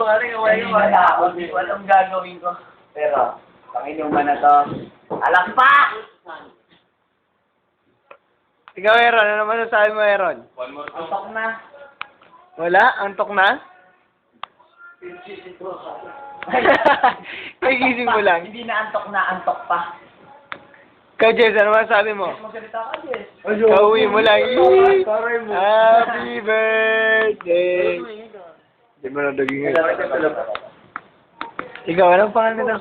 Wala. Walang gagawin ko. Pero, panginuman na to. Alam pa! Ikaw, Aaron. Ano naman sabi mo, Aaron? Antok na. Wala? Antok na? Nagising mo lang. Hindi na antok pa. Ikaw, Jess, ano naman sabi mo? Magsalita ka, Jess. Kauwi mo lang. Happy birthday! Di ba na daging Ikaw, anong pangalan nito?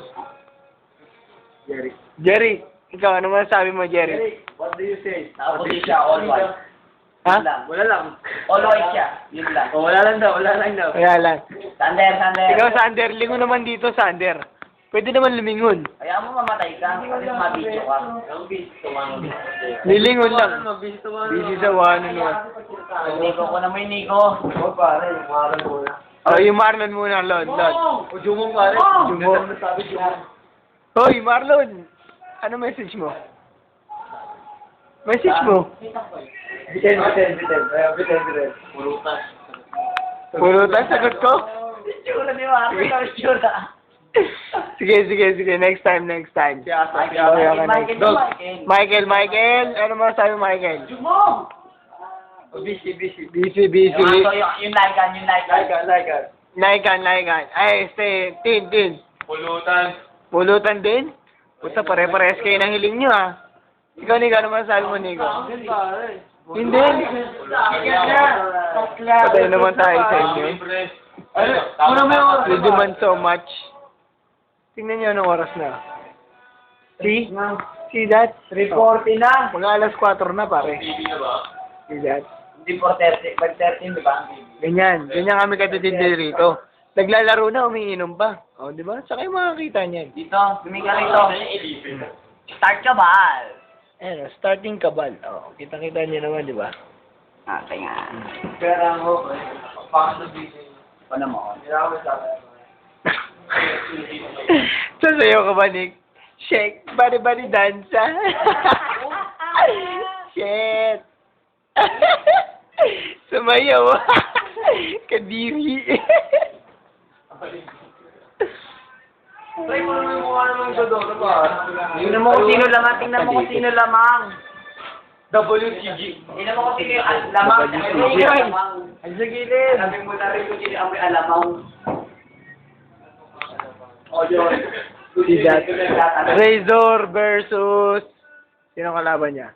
Jerry. Jerry. Ikaw, ano man sabi mo, Jerry? What do you say? Nakaputi siya, all white. Ha? Yun lang. Wala lang. All white siya. Yun lang. Oh, wala lang daw. Kaya lang. Sander. Ikaw, Sander. Lingon naman dito, Sander. Pwede naman lumingon. Kaya mo mamatay ka. Kasi mabidyo ka. Lilingon lang. Busy sa one. Nico ko naman yung Nico. Oh, pare. Marlon muna. Oh, yung Marlon muna, Lord. O, Jumong pare. Jumo. Hoy, Marlon. Ano message mo? Message mo? Bitin. Pulutan, sagot ko? Tsura ni Marlon. Tsura. Sige. Next time. Michael. Ano mo sabi, Michael? Jumong! Busy. Yung like. Ay, tin. Pulutan din? Puta, pare-parehas kayo ng hiling nyo, ah. Ikaw, Nico, ano masasabi mo, Nico? Hindi. Patay naman tayo sa inyo. You demand so much. Tingnan nyo anong oras na. See that? 3:40 na. Mga alas 4 na, pare. See that? Hindi 4:30. 5:13, di ba? Ganyan kami katitindi rito. Naglalaro na, umiinom pa. O, di ba? Saka yung makakita niyan. Dito, sumiga rito. Start ka ba? Ayan, starting kabal. O, kita-kita niyo naman, di ba? Okay nga. Pero ako, paano busy? Paano mo? Sasayaw ka ba, Nick? Shake, body dansa. Shit. Sumayaw. Kadiri. Try mo naman yung mukha naman ito doon, diba? Tingnan mo kung sino lamang. WCG. Tingnan mo kung sino yung lamang. Ang sa gilid. Alamin mo na rin kung sino ang may alamang. O, yun. See that? Razor versus... Sino kalaban niya?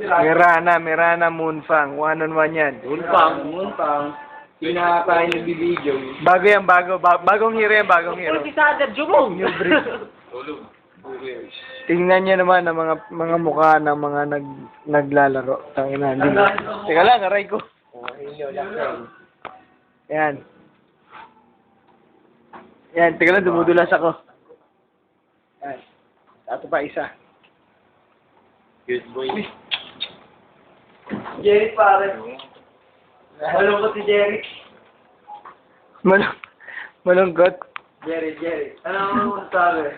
Mirana, Moonfang. 1-on-1 yan. Moonfang. Pinakain yung video. Bago. Bagong hero yan, bagong hero. Si Sander, Jumong! New breed. Tingnan niyo naman ang mga mukha ng mga naglalaro. Tangina, hindi. Teka lang, aray ko. Yan, teka lang, dumudulas ako. Yan. Ato pa isa. Good boy. Jerry, pare. Malungkot si Jerry. Malungkot. Jerry. Ano sabi?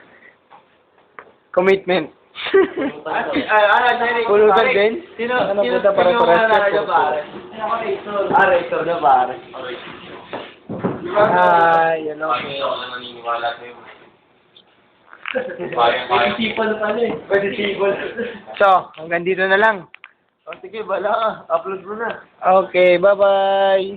Commitment. Jerry. Pulutan din? Sino puta para nanalo, pare? Razor na, pare. Yan okay. Pwede sipol pala eh. Pwede sipol. So, hanggang dito na lang. O sige, bala ka. Upload mo na. Okay, bye-bye.